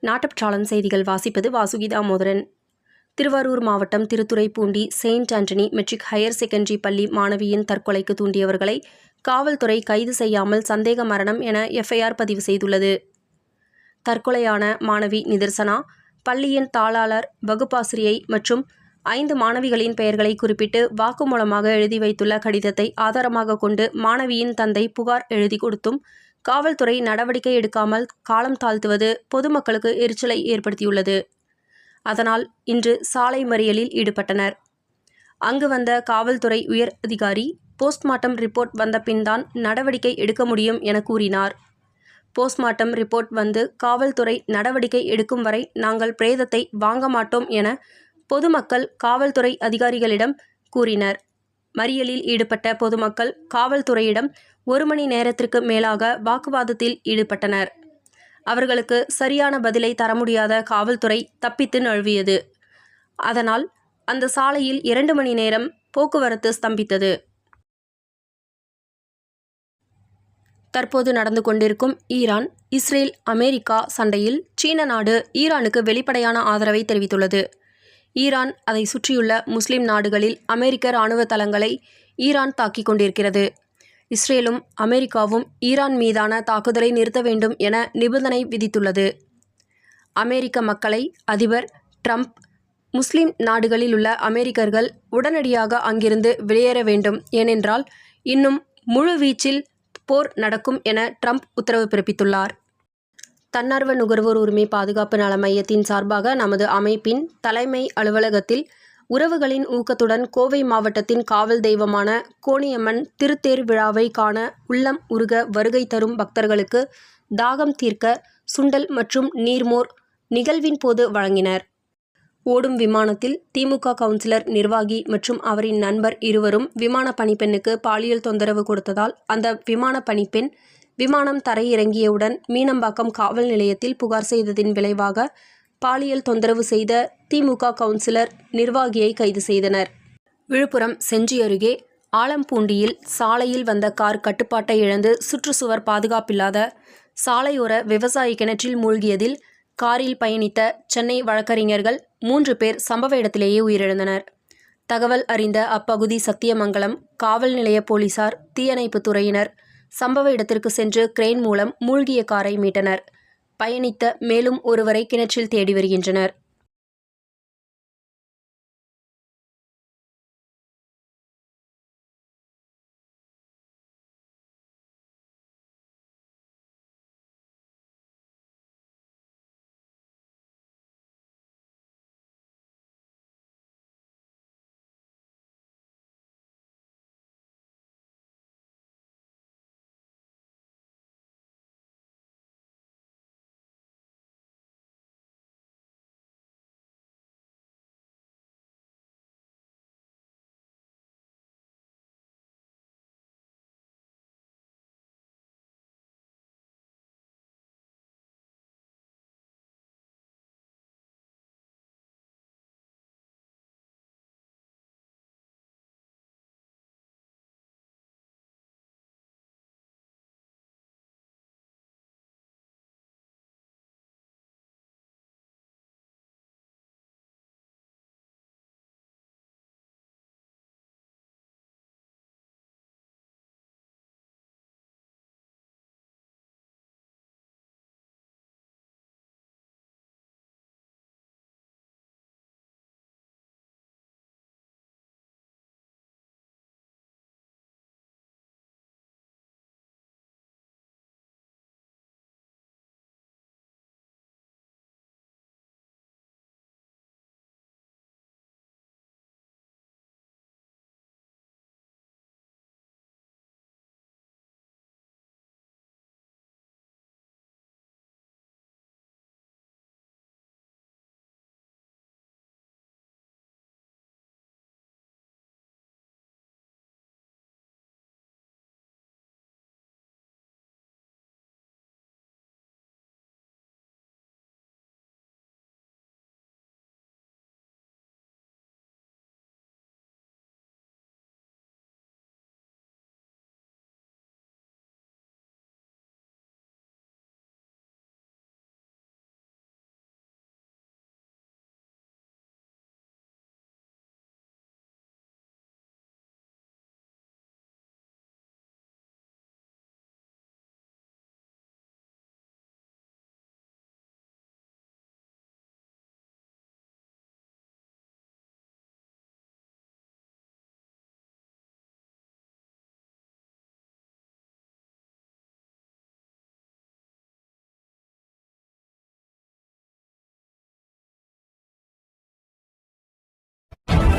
நாட்டுப்பற்றாளன் செய்திகள் வாசிப்பது வாசுகி தாமோதரன். திருவாரூர் மாவட்டம் Thiruthuraipoondi saint Antony matric higher secondary பள்ளி மாணவியின் தற்கொலைக்கு தூண்டியவர்களை காவல்துறை கைது செய்யாமல் சந்தேக மரணம் என எஃப்ஐஆர் பதிவு செய்துள்ளது. தற்கொலையான மாணவி நிதர்சனா, பள்ளியின் தாளாளர், வகுப்பாசிரியை மற்றும் 5 மாணவிகளின் பெயர்களை குறிப்பிட்டு வாக்குமூலமாக எழுதி வைத்துள்ள கடிதத்தை ஆதாரமாக கொண்டு மாணவியின் தந்தை புகார் எழுதி கொடுத்தும் காவல்துறை நடவடிக்கை எடுக்காமல் காலம் தாழ்த்துவது பொதுமக்களுக்கு எரிச்சலை ஏற்படுத்தியுள்ளது. அதனால் இன்று சாலை மறியலில் ஈடுபட்டனர். அங்கு வந்த காவல்துறை உயர் அதிகாரி, போஸ்ட்மார்ட்டம் ரிப்போர்ட் வந்த பின்தான் நடவடிக்கை எடுக்க முடியும் என கூறினார். போஸ்ட்மார்ட்டம் ரிப்போர்ட் வந்து காவல்துறை நடவடிக்கை எடுக்கும் வரை நாங்கள் பிரேதத்தை வாங்க மாட்டோம் என பொதுமக்கள் காவல்துறை அதிகாரிகளிடம் கூறினர். மறியலில் ஈடுபட்ட பொதுமக்கள் காவல்துறையிடம் 1 மணி நேரத்திற்கு மேலாக வாக்குவாதத்தில் ஈடுபட்டனர். அவர்களுக்கு சரியான பதிலை தர முடியாத காவல்துறை தப்பித்து நழுவியது. அதனால் அந்த சாலையில் 2 மணி நேரம் போக்குவரத்து ஸ்தம்பித்தது. தற்போது நடந்து கொண்டிருக்கும் ஈரான், இஸ்ரேல், அமெரிக்கா சண்டையில் சீன நாடு ஈரானுக்கு வெளிப்படையான ஆதரவை தெரிவித்துள்ளது. ஈரான், அதை சுற்றியுள்ள முஸ்லிம் நாடுகளில் அமெரிக்க இராணுவ தளங்களை ஈரான் தாக்கிக் கொண்டிருக்கிறது. இஸ்ரேலும் அமெரிக்காவும் ஈரான் மீதான தாக்குதலை நிறுத்த வேண்டும் என நிபந்தனை விதித்துள்ளது. அமெரிக்க மக்களை அதிபர் டிரம்ப், முஸ்லிம் நாடுகளில் உள்ள அமெரிக்கர்கள் உடனடியாக அங்கிருந்து வெளியேற வேண்டும், ஏனென்றால் இன்னும் முழுவீச்சில் போர் நடக்கும் என டிரம்ப் உத்தரவு பிறப்பித்துள்ளார். தன்னார்வ நுகர்வோர் உரிமை பாதுகாப்பு நல மையத்தின் சார்பாக நமது அமைப்பின் தலைமை அலுவலகத்தில் உறவுகளின் ஊக்கத்துடன் கோவை மாவட்டத்தின் காவல் தெய்வமான கோணியம்மன் திருத்தேர் விழாவை காண உள்ளம் உருக வருகை தரும் பக்தர்களுக்கு தாகம் தீர்க்க சுண்டல் மற்றும் நீர்மோர் நிகழ்வின் போது வழங்கினர். ஓடும் விமானத்தில் திமுக கவுன்சிலர் நிர்வாகி மற்றும் அவரின் நண்பர் இருவரும் விமான பணிப்பெண்ணுக்கு பாலியல் தொந்தரவு கொடுத்ததால் அந்த விமான பணிப்பெண் விமானம் தரையிறங்கியவுடன் மீனம்பாக்கம் காவல் நிலையத்தில் புகார் செய்ததின் விளைவாக பாலியல் தொந்தரவு செய்த திமுக கவுன்சிலர் நிர்வாகியை கைது செய்தனர். விழுப்புரம் செஞ்சி அருகே ஆலம்பூண்டியில் சாலையில் வந்த கார் கட்டுப்பாட்டை இழந்து சுற்றுச்சுவர் பாதுகாப்பில்லாத சாலையோர விவசாய கிணற்றில் மூழ்கியதில் காரில் பயணித்த சென்னை வழக்கறிஞர்கள் 3 பேர் சம்பவ இடத்திலேயே உயிரிழந்தனர். தகவல் அறிந்த அப்பகுதி சத்தியமங்கலம் காவல் நிலைய போலீசார், தீயணைப்பு துறையினர் சம்பவ இடத்திற்கு சென்று கிரேன் மூலம் மூழ்கிய காரை மீட்டனர். பயணித்த மேலும் ஒருவரை கிணற்றில் தேடி வருகின்றனர்.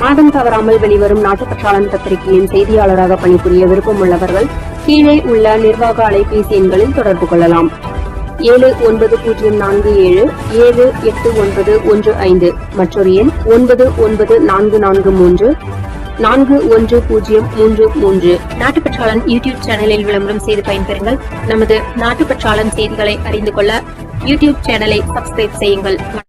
மாதம் தவறாமல் வெளிவரும் நாட்டுப்பற்றாளன் பத்திரிகையின் செய்தியாளராக பணிபுரிய விருப்பமுள்ளவர்கள் கீழே உள்ள நிர்வாக அலைபேசி எண்களில் தொடர்பு கொள்ளலாம். 7909778915 மற்றொரு எண் 9944341033. நாட்டுப்பற்றாளன் யூடியூப் சேனலில் விளம்பரம் செய்து பயன்பெறுங்கள். நமது நாட்டுப்பற்றாளன் செய்திகளை அறிந்து கொள்ள யூடியூப் சேனலை சப்ஸ்கிரைப் செய்யுங்கள்.